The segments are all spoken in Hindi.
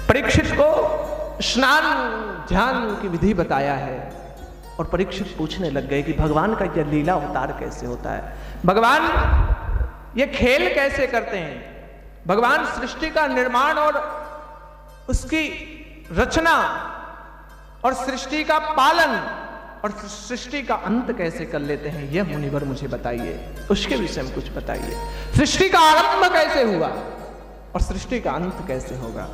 परीक्षित को स्नान ध्यान की विधि बताया है और परीक्षित पूछने लग गए कि भगवान का यह लीला अवतार कैसे होता है, भगवान ये खेल कैसे करते हैं, भगवान सृष्टि का निर्माण और उसकी रचना और सृष्टि का पालन और सृष्टि का अंत कैसे कर लेते हैं, यह मुनिवर मुझे बताइए, उसके विषय में कुछ बताइए। सृष्टि का आरंभ कैसे हुआ और सृष्टि का अंत कैसे होगा।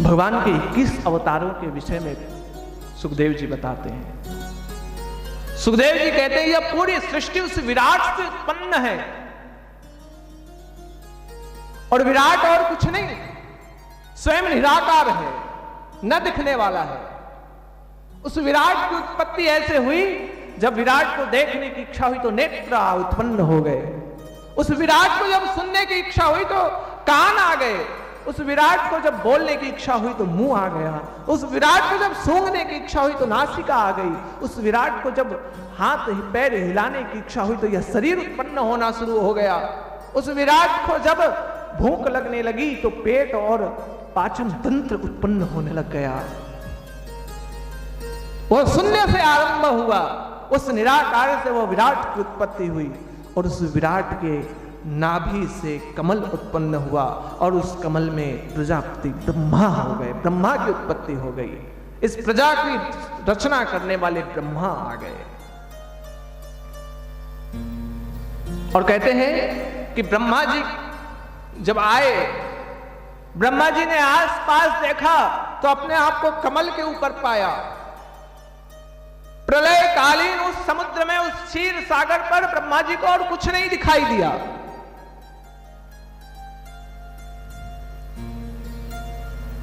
भगवान के 21 अवतारों के विषय में सुखदेव जी बताते हैं। सुखदेव जी कहते हैं यह पूरी सृष्टि उस विराट से उत्पन्न है और विराट और कुछ नहीं, स्वयं निराकार है, न दिखने वाला है। उस विराट की उत्पत्ति ऐसे हुई, जब विराट को देखने की इच्छा हुई तो नेत्र उत्पन्न हो गए, उस विराट को जब सुनने की इच्छा हुई तो कान आ गए, उस विराट को जब बोलने की इच्छा हुई तो मुंह आ गया, उस विराट को जब सूंघने की इच्छा हुई तो नासिका आ गई, उस विराट को जब हाथ पैर हिलाने की इच्छा हुई तो यह शरीर उत्पन्न होना शुरू हो गया, उस विराट को जब भूख लगने लगी तो पेट और पाचन तंत्र उत्पन्न होने लग गया। वह शून्य से आरंभ हुआ, उस निराकार से वह विराट की उत्पत्ति हुई और उस विराट के नाभि से कमल उत्पन्न हुआ और उस कमल में प्रजापति ब्रह्मा हो गए, ब्रह्मा की उत्पत्ति हो गई। इस प्रजा की रचना करने वाले ब्रह्मा आ गए और कहते हैं कि ब्रह्मा जी जब आए, ब्रह्मा जी ने आसपास देखा तो अपने आप को कमल के ऊपर पाया। प्रलय कालीन उस समुद्र में, उस क्षीर सागर पर ब्रह्मा जी को और कुछ नहीं दिखाई दिया।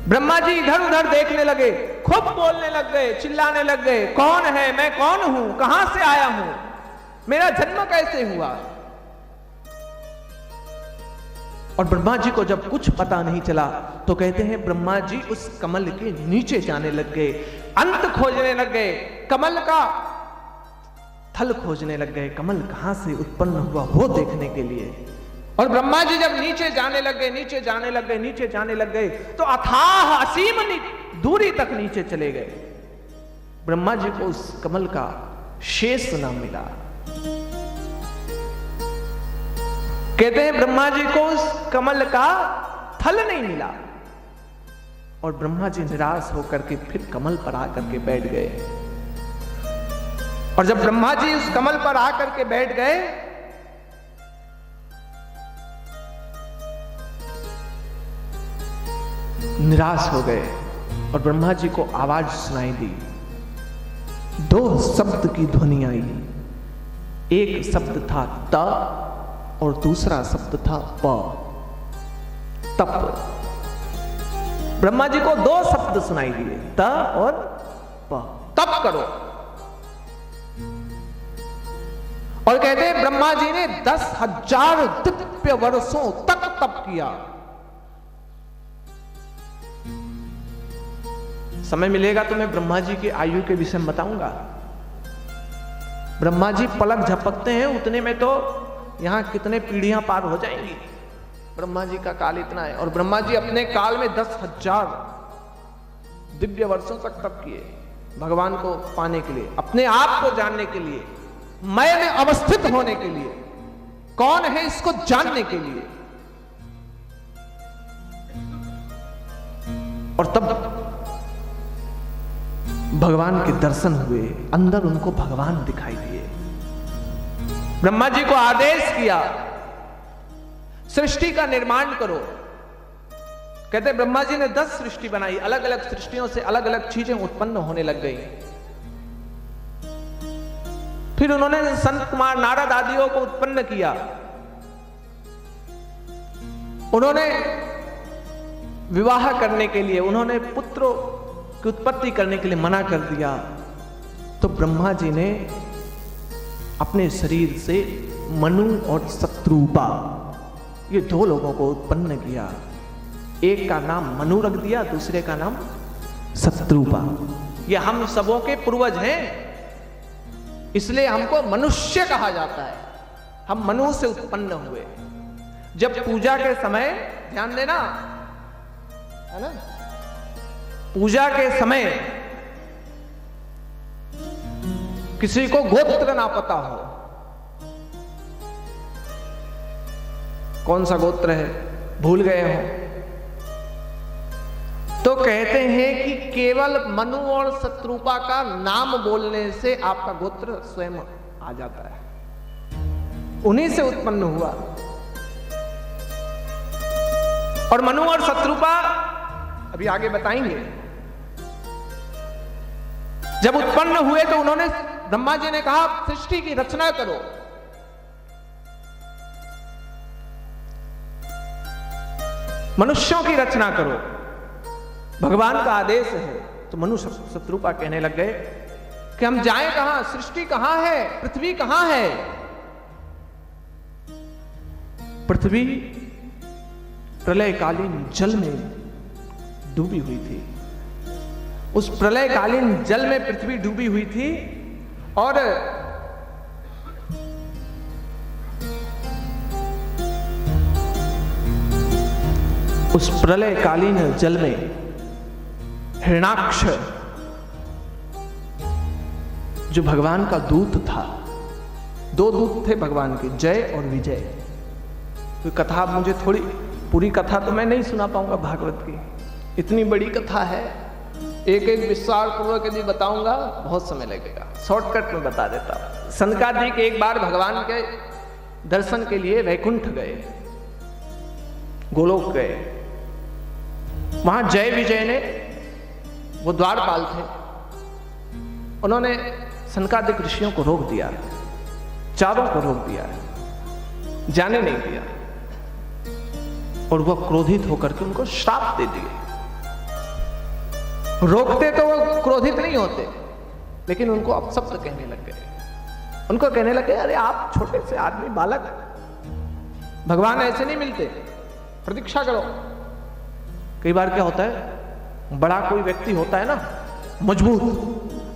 ब्रह्मा जी इधर उधर देखने लगे, खूब बोलने लग गए, चिल्लाने लग गए, कौन है, मैं कौन हूं, कहां से आया हूं, मेरा जन्म कैसे हुआ। और ब्रह्मा जी को जब कुछ पता नहीं चला तो कहते हैं ब्रह्मा जी उस कमल के नीचे जाने लग गए, अंत खोजने लग गए, कमल का थल खोजने लग गए, कमल कहां से उत्पन्न हुआ वो देखने के लिए। और ब्रह्मा जी जब नीचे जाने लग गए, नीचे जाने लग गए, नीचे जाने लग गए तो अथाह असीम दूरी तक नीचे चले गए। ब्रह्मा जी को उस कमल का शेष न मिला। कहते हैं ब्रह्मा जी को उस कमल का थल नहीं मिला और ब्रह्मा जी निराश होकर के फिर कमल पर आकर के बैठ गए। और जब ब्रह्मा जी उस कमल पर आकर के बैठ गए निराश हो गए और ब्रह्मा जी को आवाज सुनाई दी। 2 शब्द की ध्वनि आई, एक शब्द था त और दूसरा शब्द था प, तप। ब्रह्मा जी को 2 शब्द सुनाई दिए, त और प, तप करो। और कहते हैं ब्रह्मा जी ने 10,000 दिव्य वर्षों तक तप किया। समय मिलेगा तो मैं ब्रह्मा जी की आयु के विषय में बताऊंगा। ब्रह्मा जी पलक झपकते हैं उतने में तो यहां कितने पीढ़ियां पार हो जाएंगी। ब्रह्मा जी का काल इतना है और ब्रह्मा जी अपने काल में 10,000 दिव्य वर्षों तक तप किए भगवान को पाने के लिए, अपने आप को जानने के लिए, मैं में अवस्थित होने के लिए, कौन है इसको जानने के लिए। और तब भगवान के दर्शन हुए, अंदर उनको भगवान दिखाई दिए। ब्रह्मा जी को आदेश किया सृष्टि का निर्माण करो। कहते ब्रह्मा जी ने 10 सृष्टि बनाई, अलग अलग सृष्टियों से अलग अलग चीजें उत्पन्न होने लग गई। फिर उन्होंने संत कुमार नारद आदियों को उत्पन्न किया। उन्होंने विवाह करने के लिए, उन्होंने पुत्रों की उत्पत्ति करने के लिए मना कर दिया। तो ब्रह्मा जी ने अपने शरीर से मनु और शत्रुपा, ये 2 लोगों को उत्पन्न किया। एक का नाम मनु रख दिया, दूसरे का नाम शत्रुपा। ये हम सबों के पूर्वज हैं, इसलिए हमको मनुष्य कहा जाता है। हम मनु से उत्पन्न हुए। जब पूजा के समय ध्यान देना, है ना? पूजा के समय किसी को गोत्र ना पता हो, कौन सा गोत्र है भूल गए हो, तो कहते हैं कि केवल मनु और शत्रुपा का नाम बोलने से आपका गोत्र स्वयं आ जाता है, उन्हीं से उत्पन्न हुआ। और मनु और शत्रुपा अभी आगे बताएंगे, जब उत्पन्न हुए तो उन्होंने, ब्रह्मा जी ने कहा सृष्टि की रचना करो। मनुष्यों की रचना करो, भगवान का आदेश है। तो मनु शत्रुपा कहने लग गए कि हम जाएं कहां, सृष्टि कहां है, पृथ्वी कहां है। पृथ्वी प्रलयकालीन जल में डूबी हुई थी, उस प्रलयकालीन जल में पृथ्वी डूबी हुई थी। और उस प्रलयकालीन जल में हिरणाक्ष जो भगवान का दूत था, दो दूत थे भगवान के, जय और विजय। तो कथा मुझे थोड़ी, पूरी कथा तो मैं नहीं सुना पाऊंगा भागवत की, इतनी बड़ी कथा है, एक एक विस्तार पूर्वक यदि बताऊंगा बहुत समय लगेगा, शॉर्टकट में बता देता हूं। सनकादिक एक बार भगवान के दर्शन के लिए वैकुंठ गए, गोलोक गए। वहां जय विजय ने, वो द्वारपाल थे, उन्होंने सनकादिक ऋषियों को रोक दिया, चारों को रोक दिया, जाने नहीं दिया। और वह क्रोधित होकर के उनको श्राप दे दिए। रोकते तो वो क्रोधित नहीं होते, लेकिन उनको अपशब्द कहने लग गए। उनको कहने लगे अरे आप छोटे से आदमी, बालक, भगवान ऐसे नहीं मिलते, प्रतीक्षा करो। कई बार क्या होता है, बड़ा कोई व्यक्ति होता है ना मजबूत,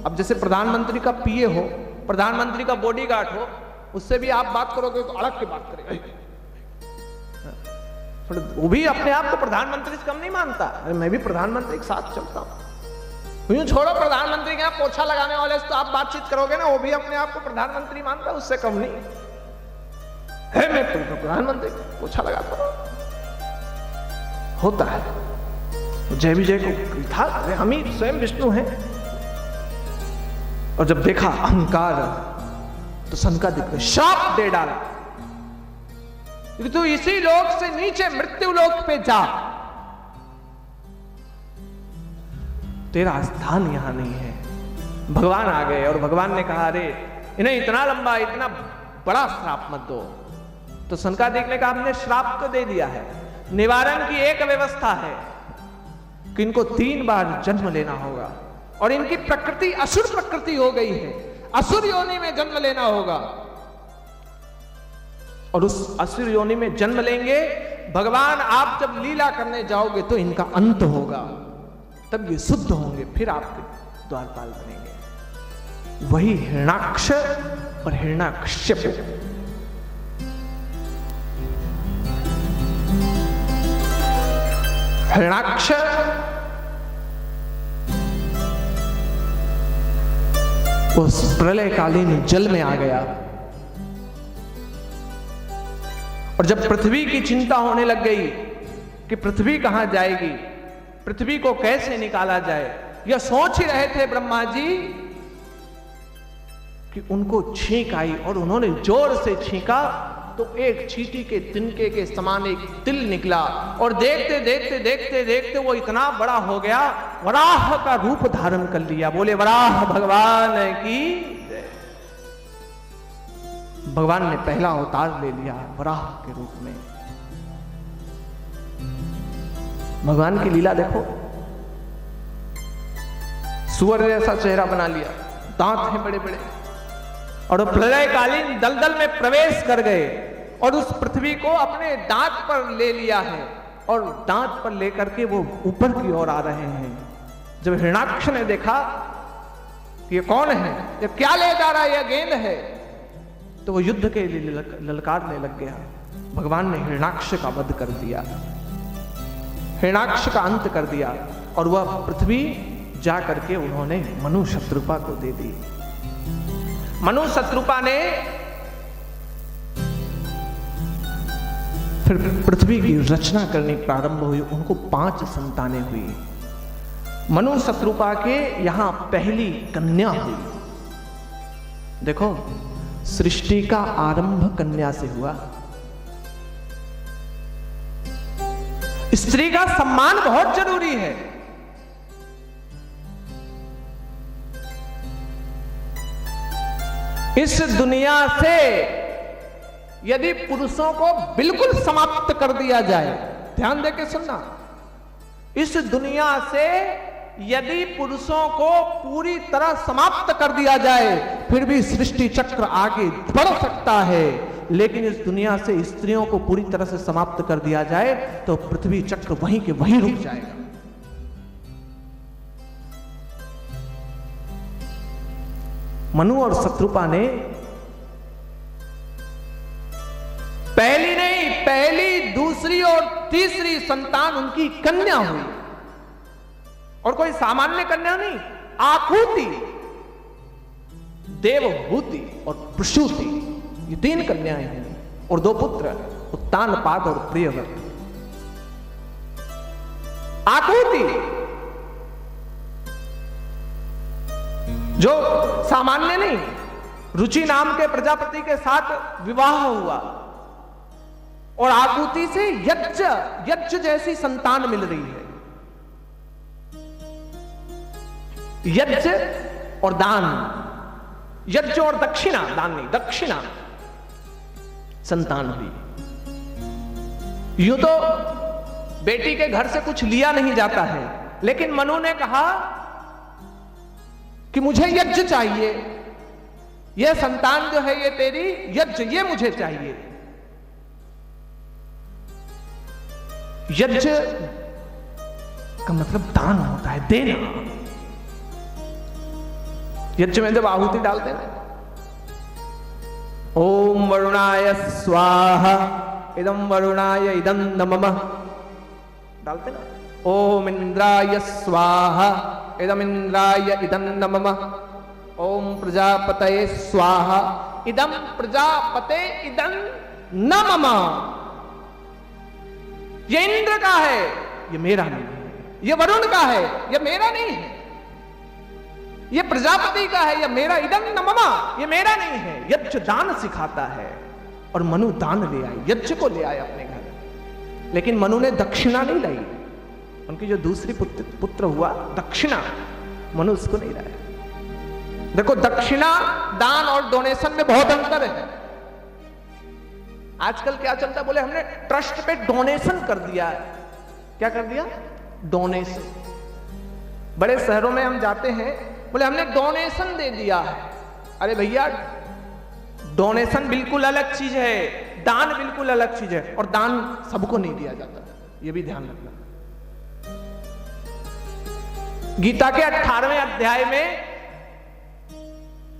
अब जैसे प्रधानमंत्री का पीए हो, प्रधानमंत्री का बॉडीगार्ड हो, उससे भी आप बात करोगे तो अड़क के बात करेगा, वो भी अपने आप को प्रधानमंत्री से कम नहीं मानता। अरे मैं भी प्रधानमंत्री के साथ चलता हूं। यूं छोड़ो, प्रधानमंत्री के यहाँ पोछा लगाने वाले से तो आप बातचीत करोगे ना, वो भी अपने आप को प्रधानमंत्री मानता है, उससे कम नहीं है। मैं प्रधानमंत्री पोछा लगाता हूं, होता है। जय विजय को था हम ही स्वयं विष्णु हैं। और जब देखा अहंकार, तो सनकादिक ने श्राप दे डाला कि तू इसी लोक से नीचे मृत्यु लोक पे जा, तेरा स्थान यहां नहीं है। भगवान आ गए और भगवान ने कहा अरे इन्हें इतना लंबा, इतना बड़ा श्राप मत दो। तो सनकादिक ने कहा हमने श्राप तो दे दिया है, निवारण की एक व्यवस्था है कि इनको 3 बार जन्म लेना होगा, और इनकी प्रकृति असुर प्रकृति हो गई है, असुर योनि में जन्म लेना होगा। और उस असुर योनि में जन्म लेंगे, भगवान आप जब लीला करने जाओगे तो इनका अंत होगा, तब ये शुद्ध होंगे, फिर आपके द्वारपाल बनेंगे। वही हिरणाक्ष और हिरणाकश्यप। हिरणाक्ष उस प्रलयकालीन जल में आ गया, और जब पृथ्वी की चिंता होने लग गई कि पृथ्वी कहां जाएगी, पृथ्वी को कैसे निकाला जाए, यह सोच ही रहे थे ब्रह्मा जी कि उनको छींक आई, और उन्होंने जोर से छींका तो एक चींटी के तिनके के समान एक तिल निकला, और देखते देखते देखते देखते वो इतना बड़ा हो गया, वराह का रूप धारण कर लिया। बोले वराह भगवान की जय। भगवान ने पहला अवतार ले लिया वराह के रूप में। भगवान की लीला देखो, सुअर जैसा चेहरा बना लिया, दांत हैं बड़े बड़े, और प्रलयकालीन दलदल में प्रवेश कर गए, और उस पृथ्वी को अपने दांत पर ले लिया है, और दांत पर लेकर के वो ऊपर की ओर आ रहे हैं। जब हिरणाक्ष ने देखा कि ये कौन है, ये क्या ले जा रहा है, यह गेंद है, तो वो युद्ध के लिए ललकारने लग गया। भगवान ने हिरणाक्ष का वध कर दिया। हिरण्याक्ष का अंत कर दिया और वह पृथ्वी जा करके उन्होंने मनु शत्रुपा को दे दी। मनु शत्रुपा ने फिर पृथ्वी की रचना करनी प्रारंभ हुई। उनको 5 संतानें हुई। मनु शत्रुपा के यहां पहली कन्या हुई। देखो, सृष्टि का आरंभ कन्या से हुआ। स्त्री का सम्मान बहुत जरूरी है। इस दुनिया से यदि पुरुषों को बिल्कुल समाप्त कर दिया जाए, ध्यान देके सुनना, इस दुनिया से यदि पुरुषों को पूरी तरह समाप्त कर दिया जाए फिर भी सृष्टि चक्र आगे बढ़ सकता है, लेकिन इस दुनिया से स्त्रियों को पूरी तरह से समाप्त कर दिया जाए तो पृथ्वी चक्र वहीं के वहीं रुक जाएगा। मनु और शत्रुपा ने पहली नहीं, पहली, दूसरी और तीसरी संतान उनकी कन्या हुई। और कोई सामान्य कन्या नहीं, आकुति, देवहूति और प्रसूति, ये 3 कन्याएं हैं और 2 पुत्र, उत्तानपाद और प्रियव्रत। आकुति जो सामान्य नहीं, रुचि नाम के प्रजापति के साथ विवाह हुआ और आकुति से यज्ञ जैसी संतान मिल रही है। यज्ञ और दान, यज्ञ और दक्षिणा, दान नहीं, दक्षिणा संतान हुई। यूं तो बेटी के घर से कुछ लिया नहीं जाता है, लेकिन मनु ने कहा कि मुझे यज्ञ चाहिए, यह संतान जो है ये तेरी यज्ञ, ये मुझे चाहिए। यज्ञ का मतलब दान होता है, देना। यज्ञ में जब आहुति डालते हैं, ओम वरुणाय स्वाहा इदं वरुणाय इदं नमः, डालते ना, ओम इंद्राय स्वाहा इदं इंद्राय इदं नमः, ओम प्रजापतये स्वाहा इदं प्रजापते इदं नमः। ये इंद्र का है, ये मेरा नहीं है। ये वरुण का है, ये मेरा नहीं है। ये प्रजापति का है, ये मेरा, इदं नमः, ये मेरा नहीं है। यज्ञ दान सिखाता है और मनु दान ले आए, यज्ञ को ले आए अपने घर। लेकिन मनु ने दक्षिणा नहीं लाई। उनकी जो दूसरी पुत्र हुआ दक्षिणा, मनु उसको नहीं लाया। देखो, दक्षिणा, दान और डोनेशन में बहुत अंतर है। आजकल क्या चलता है, बोले हमने ट्रस्ट पे डोनेशन कर दिया है। क्या कर दिया? डोनेशन। बड़े शहरों में हम जाते हैं, बोले हमने डोनेशन दे दिया है। अरे भैया, डोनेशन बिल्कुल अलग चीज है, दान बिल्कुल अलग चीज है। और दान सबको नहीं दिया जाता, यह भी ध्यान रखना। गीता के 18वें अध्याय में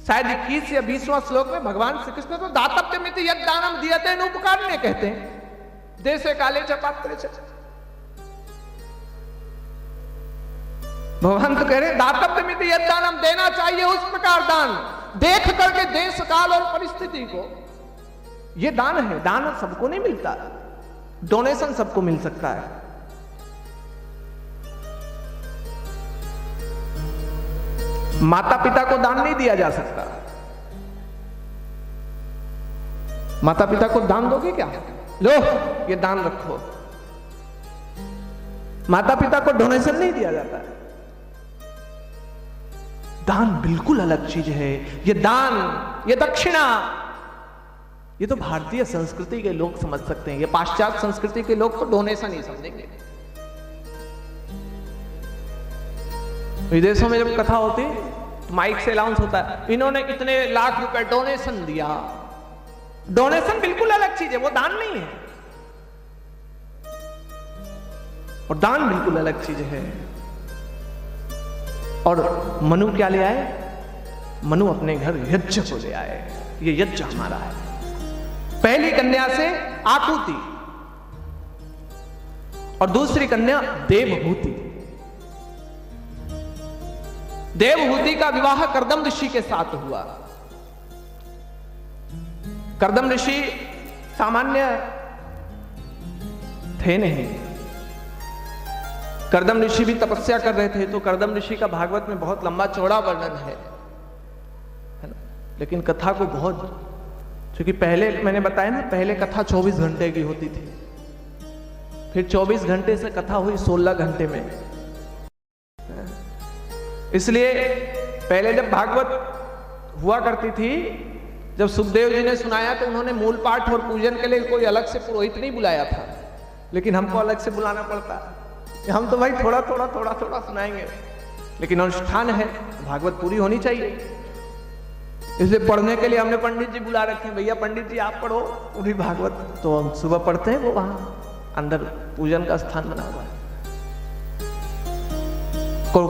शायद 21 या 20वां श्लोक में भगवान श्री कृष्ण तो दातव्यमिति यद् दानम दीयते अनुपकारिणे कहते हैं। देशे काले च पात्रे च। भगवान तो कह रहे दातव्यमिति यद् दानम, देना चाहिए उस प्रकार दान, देख करके देश काल और परिस्थिति को। यह दान है। दान सबको नहीं मिलता, डोनेशन सबको मिल सकता है। माता पिता को दान नहीं दिया जा सकता। माता पिता को दान दोगे क्या? लो ये दान रखो। माता पिता को डोनेशन नहीं दिया जाता है। दान बिल्कुल अलग चीज है। ये दान, ये दक्षिणा, ये तो भारतीय संस्कृति के लोग समझ सकते हैं। ये पाश्चात्य संस्कृति के लोग तो डोनेशन ही समझेंगे। विदेशों में जब कथा होती तो माइक से अनाउंस होता है, इन्होंने इतने लाख रुपए डोनेशन दिया। डोनेशन बिल्कुल अलग चीज है, वो दान नहीं है। और दान बिल्कुल अलग चीज है। और मनु क्या ले आए? मनु अपने घर यज्ञ को ले आए। ये यज्ञ हमारा है। पहली कन्या से आकुति और दूसरी कन्या देवहूति। देवहूति का विवाह कर्दम ऋषि के साथ हुआ। कर्दम ऋषि सामान्य थे नहीं। कर्दम ऋषि भी तपस्या कर रहे थे। तो कर्दम ऋषि का भागवत में बहुत लंबा चौड़ा वर्णन है ना, लेकिन कथा को बहुत, क्योंकि पहले मैंने बताया ना, पहले कथा 24 घंटे की होती थी, फिर 24 घंटे से कथा हुई 16 घंटे में। इसलिए पहले जब भागवत हुआ करती थी, जब सुखदेव जी ने सुनाया तो उन्होंने मूल पाठ और पूजन के लिए कोई अलग से पुरोहित नहीं बुलाया था, लेकिन हमको अलग से बुलाना पड़ता। हम तो भाई थोड़ा थोड़ा सुनाएंगे, लेकिन अनुष्ठान है, भागवत पूरी होनी चाहिए। इसलिए पढ़ने के लिए हमने पंडित जी बुला रखे हैं। भैया पंडित जी आप पढ़ो पूरी भागवत, तो हम सुबह पढ़ते हैं, वो वहां अंदर पूजन का स्थान बना हुआ है।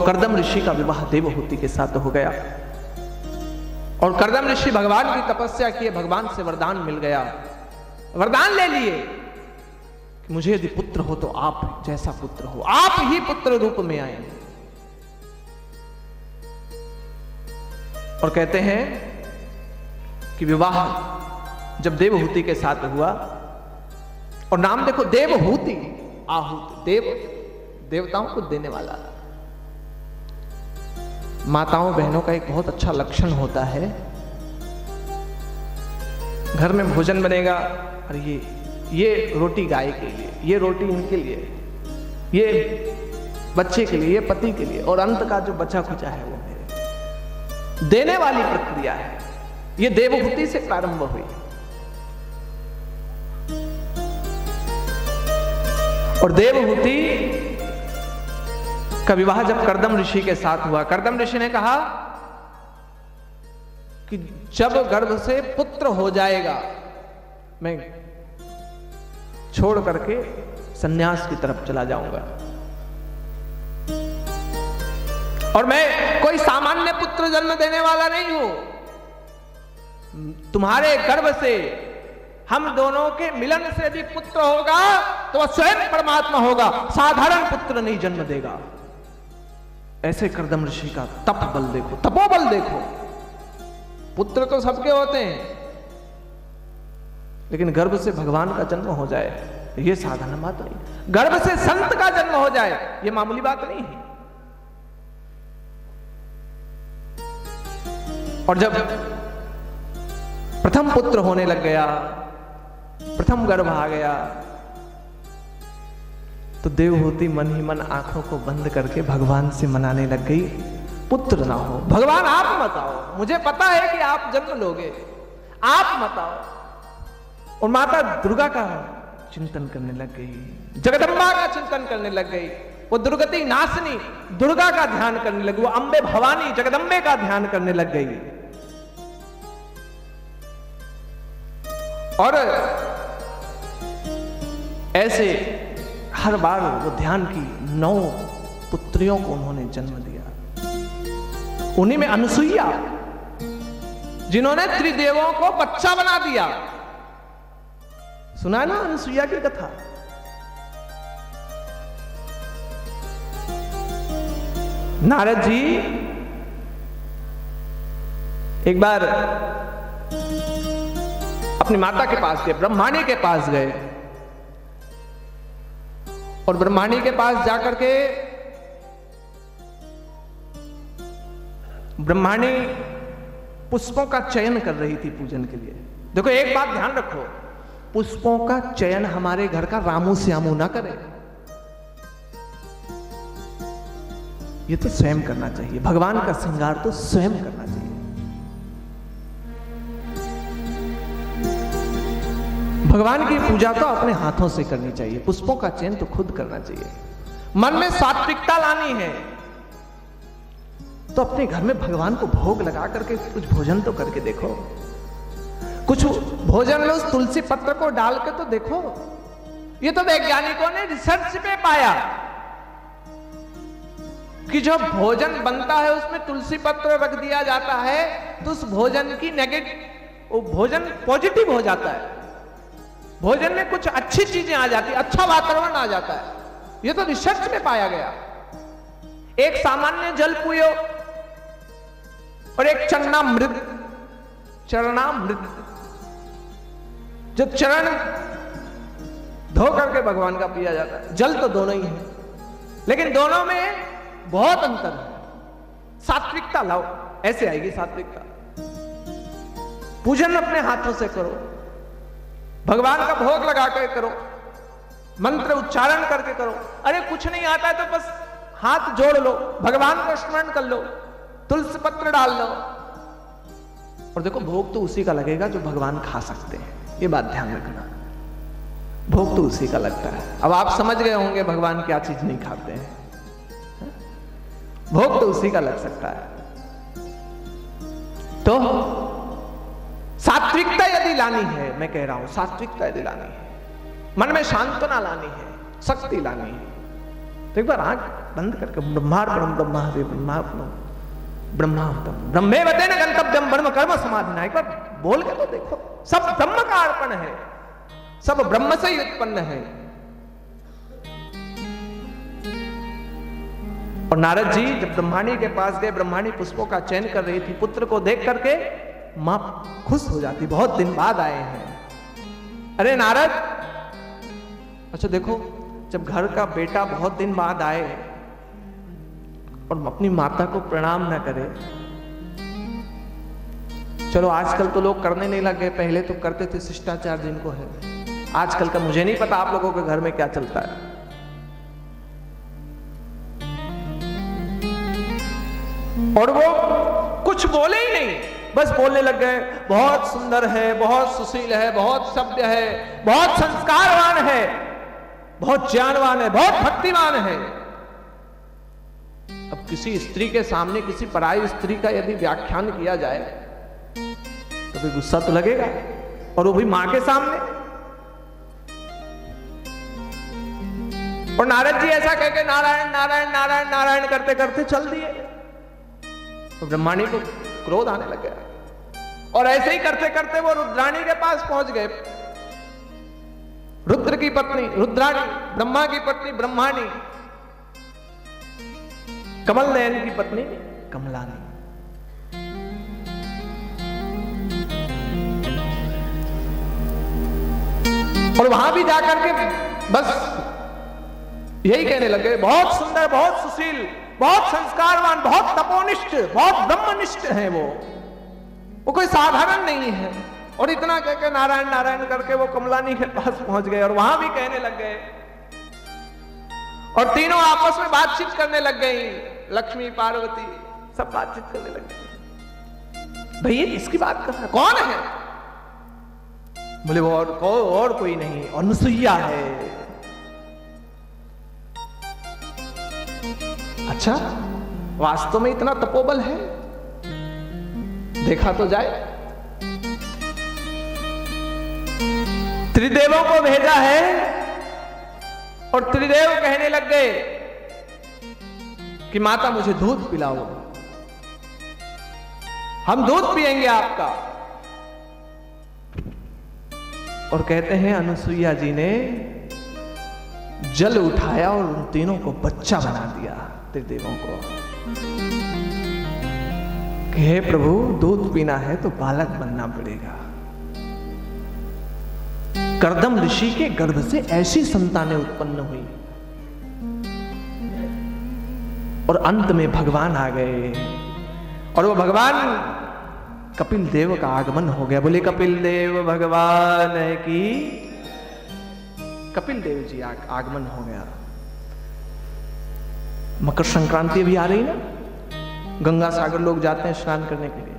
कर्दम ऋषि का विवाह देवहूति के साथ हो गया और कर्दम ऋषि भगवान की तपस्या किए, भगवान से वरदान मिल गया। वरदान ले लिए कि मुझे यदि पुत्र हो तो आप जैसा पुत्र हो, आप ही पुत्र रूप में आएंगे। और कहते हैं कि विवाह जब देवहूति के साथ हुआ, और नाम देखो देवहूति, आहूति, देवताओं को देने वाला। माताओं बहनों का एक बहुत अच्छा लक्षण होता है, घर में भोजन बनेगा और ये रोटी गाय के लिए, ये रोटी इनके लिए, ये बच्चे के लिए, ये पति के लिए, और अंत का जो बचा खुचा है वो मेरे। देने वाली प्रक्रिया है। ये देवहूति से प्रारंभ हुई। और देवहूति का विवाह जब कर्दम ऋषि के साथ हुआ, कर्दम ऋषि ने कहा कि जब गर्भ से पुत्र हो जाएगा मैं छोड़ करके सन्यास की तरफ चला जाऊंगा, और मैं कोई सामान्य पुत्र जन्म देने वाला नहीं हूं। तुम्हारे गर्भ से हम दोनों के मिलन से यदि पुत्र होगा तो वह स्वयं परमात्मा होगा, साधारण पुत्र नहीं जन्म देगा। ऐसे कर्दम ऋषि का तप बल देखो, तपोबल देखो। पुत्र तो सबके होते हैं, लेकिन गर्भ से भगवान का जन्म हो जाए यह साधारण बात नहीं। गर्भ से संत का जन्म हो जाए यह मामूली बात नहीं है। और जब प्रथम पुत्र होने लग गया, प्रथम गर्भ आ गया, तो देवहूति मन ही मन आंखों को बंद करके भगवान से मनाने लग गई, पुत्र ना हो, भगवान आप मत आओ, मुझे पता है कि आप जन्म लोगे, आप मत आओ। और माता दुर्गा का चिंतन करने लग गई, जगदम्बा का चिंतन करने लग गई। वो दुर्गति नाशनी दुर्गा का ध्यान करने लगी, वो अंबे भवानी जगदम्बे का ध्यान करने लग गई। और ऐसे हर बार वो ध्यान की 9 पुत्रियों को उन्होंने जन्म दिया। उन्हीं में अनुसुईया, जिन्होंने त्रिदेवों को बच्चा बना दिया। सुना ना अनुसुईया की कथा? नारद जी एक बार अपनी माता के पास गए, ब्रह्माणी के पास गए, और ब्रह्माणी के पास जाकर के ब्रह्माणी पुष्पों का चयन कर रही थी पूजन के लिए। देखो एक बात ध्यान रखो, पुष्पों का चयन हमारे घर का रामू श्यामू ना करे, ये तो स्वयं करना चाहिए। भगवान का श्रृंगार तो स्वयं करना चाहिए। भगवान की पूजा तो अपने हाथों से करनी चाहिए, पुष्पों का चयन तो खुद करना चाहिए। मन में सात्विकता लानी है तो अपने घर में भगवान को भोग लगा करके कुछ भोजन तो करके देखो। कुछ भोजन में उस तुलसी पत्र को डाल के तो देखो। ये तो वैज्ञानिकों ने रिसर्च पे पाया कि जो भोजन बनता है उसमें तुलसी पत्र रख दिया जाता है तो उस भोजन की वो भोजन पॉजिटिव हो जाता है, भोजन में कुछ अच्छी चीजें आ जाती है, अच्छा वातावरण आ जाता है। यह तो रिसर्च में पाया गया। एक सामान्य जल पियो और एक चरणामृत, जो चरण धो करके भगवान का पिया जाता है। जल तो दोनों ही है, लेकिन दोनों में बहुत अंतर है। सात्विकता लाओ, ऐसे आएगी सात्विकता। पूजन अपने हाथों से करो, भगवान का भोग लगा कर करो, मंत्र उच्चारण करके करो। अरे कुछ नहीं आता है तो बस हाथ जोड़ लो, भगवान को स्मरण कर लो, तुलसी पत्र डाल लो, और देखो भोग तो उसी का लगेगा जो भगवान खा सकते हैं। ये बात ध्यान रखना, भोग तो उसी का लगता है। अब आप समझ गए होंगे भगवान क्या चीज नहीं खाते हैं। भोग तो उसी का लग सकता है। तो सात्विकता यदि लानी है, मैं कह रहा हूं सात्विकता यदि लानी है, मन में सांत्वना लानी है, शक्ति लानी है, तो एक बार आंख बंद करके ब्रह्मार्पणम ब्रह्माहवे ब्रह्मार्पणम ब्रह्माहूतम ब्रह्मेवतेन गंतव्यम ब्रह्म कर्म समाधिना, एक बार बोल के तो देखो। सब ब्रह्म का अर्पण है, सब ब्रह्म से ही उत्पन्न है। और नारद जी जब ब्रह्माणी के पास गए, ब्रह्माणी पुष्पों का चयन कर रही थी, पुत्र को देख करके मां खुश हो जाती, बहुत दिन बाद आए हैं। अरे नारद, अच्छा देखो, जब घर का बेटा बहुत दिन बाद आए और अपनी माता को प्रणाम ना करे, चलो आजकल तो लोग करने नहीं लगे, पहले तो करते थे, शिष्टाचार जिनको है। आजकल का मुझे नहीं पता आप लोगों के घर में क्या चलता है। और वो कुछ बोले ही नहीं, बस बोलने लग गए, बहुत सुंदर है, बहुत सुशील है, बहुत सभ्य है, बहुत संस्कारवान है, बहुत ज्ञानवान है, बहुत भक्तिमान है। अब किसी स्त्री के सामने किसी पराई स्त्री का यदि व्याख्यान किया जाए तो भी गुस्सा तो लगेगा, और वो भी मां के सामने। और नारद जी ऐसा कहकर नारायण नारायण नारायण नारायण करते करते चल दिए। तो ब्रह्माणी को क्रोध आने लग गया, और ऐसे ही करते करते वो रुद्राणी के पास पहुंच गए। रुद्र की पत्नी रुद्राणी, ब्रह्मा की पत्नी ब्रह्माणी, कमल नयन की पत्नी कमलानी। और वहां भी जाकर के बस यही कहने लगे, बहुत सुंदर, बहुत सुशील, बहुत संस्कारवान, बहुत तपोनिष्ठ, बहुत ब्रह्मनिष्ठ है वो कोई साधारण नहीं है। और इतना कहकर नारायण नारायण करके वो कमलानी के पास पहुंच गए, और वहां भी कहने लग गए, और तीनों आपस में बातचीत करने लग गई। लक्ष्मी पार्वती सब बातचीत करने लग गई। भैया इसकी बात कर रहा है, कौन है? बोले वो और कोई नहीं, अनुसुईया है। अच्छा, वास्तव में इतना तपोबल है? देखा तो जाए। त्रिदेवों को भेजा है, और त्रिदेव कहने लग गए कि माता मुझे दूध पिलाओ, हम दूध पिएंगे आपका। और कहते हैं अनुसुईया जी ने जल उठाया और उन तीनों को बच्चा बना दिया, त्रिदेवों को, कि हे प्रभु दूध पीना है तो बालक बनना पड़ेगा। कर्दम ऋषि के गर्भ से ऐसी संतानें उत्पन्न हुई, और अंत में भगवान आ गए, और वो भगवान कपिल देव का आगमन हो गया। बोले कपिल देव भगवान की, कपिल देव जी आगमन हो गया। मकर संक्रांति भी आ रही ना, गंगा सागर लोग जाते हैं स्नान करने के लिए।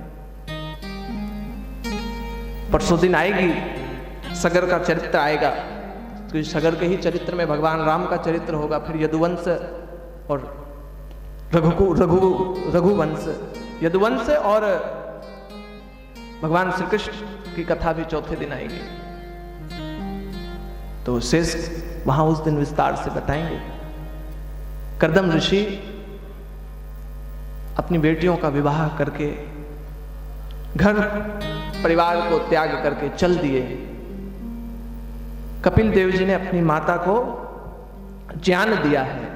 परसों दिन आएगी, सगर का चरित्र आएगा, तो सगर के ही चरित्र में भगवान राम का चरित्र होगा, फिर यदुवंश और रघुवंश, यदुवंश और भगवान श्री कृष्ण की कथा भी चौथे दिन आएगी। तो शेष वहां उस दिन विस्तार से बताएंगे। कर्दम ऋषि अपनी बेटियों का विवाह करके घर परिवार को त्याग करके चल दिए। कपिल देव जी ने अपनी माता को ज्ञान दिया है।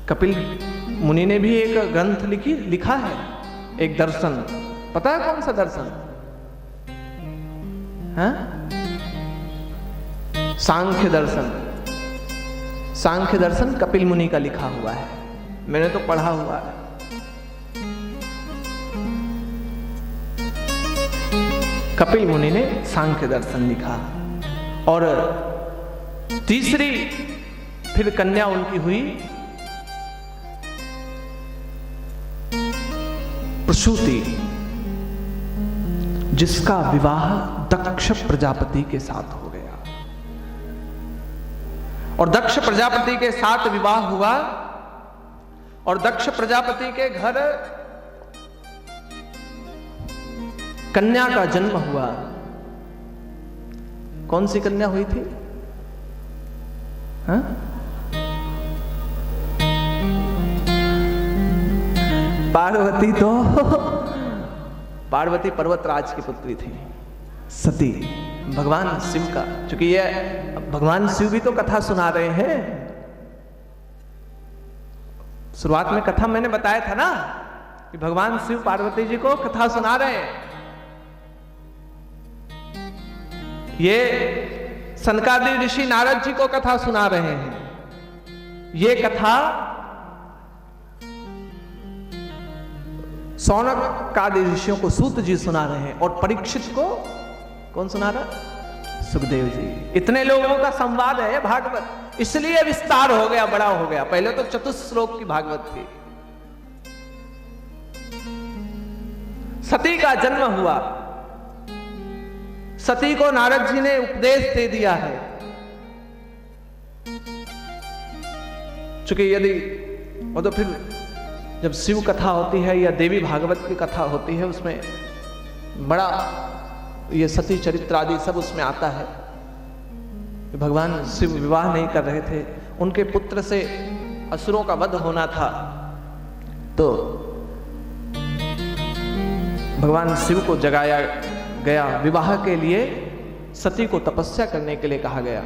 कपिल मुनि ने भी एक ग्रंथ लिखा है, एक दर्शन। पता है कौन सा दर्शन? हाँ? सांख्य दर्शन। सांख्य दर्शन कपिल मुनि का लिखा हुआ है, मैंने तो पढ़ा हुआ है। कपिल मुनि ने सांख्य दर्शन लिखा। और तीसरी फिर कन्या उनकी हुई प्रसूति, जिसका विवाह दक्ष प्रजापति के साथ हो गया। और दक्ष प्रजापति के साथ विवाह हुआ और दक्ष प्रजापति के घर कन्या का जन्म हुआ। कौन सी कन्या हुई थी? हाँ? पार्वती। तो पार्वती पर्वतराज की पुत्री थी, सती, भगवान शिव का। क्योंकि ये भगवान शिव भी तो कथा सुना रहे हैं। शुरुआत में कथा मैंने बताया था ना कि भगवान शिव पार्वती जी को कथा सुना रहे हैं। ये सनकादि ऋषि नारद जी को कथा सुना रहे हैं। ये कथा सौनक आदि ऋषियों को सूत जी सुना रहे हैं और परीक्षित को कौन सुना रहा? सुखदेव जी। इतने लोगों का संवाद है भागवत, इसलिए विस्तार हो गया, बड़ा हो गया। पहले तो चतुश्लोक की भागवत थी। सती का जन्म हुआ। सती को नारद जी ने उपदेश दे दिया है, चूंकि यदि वो तो फिर जब शिव कथा होती है या देवी भागवत की कथा होती है, उसमें बड़ा ये सती चरित्र आदि सब उसमें आता है। भगवान शिव विवाह नहीं कर रहे थे, उनके पुत्र से असुरों का वध होना था, तो भगवान शिव को जगाया गया। विवाह के लिए सती को तपस्या करने के लिए कहा गया।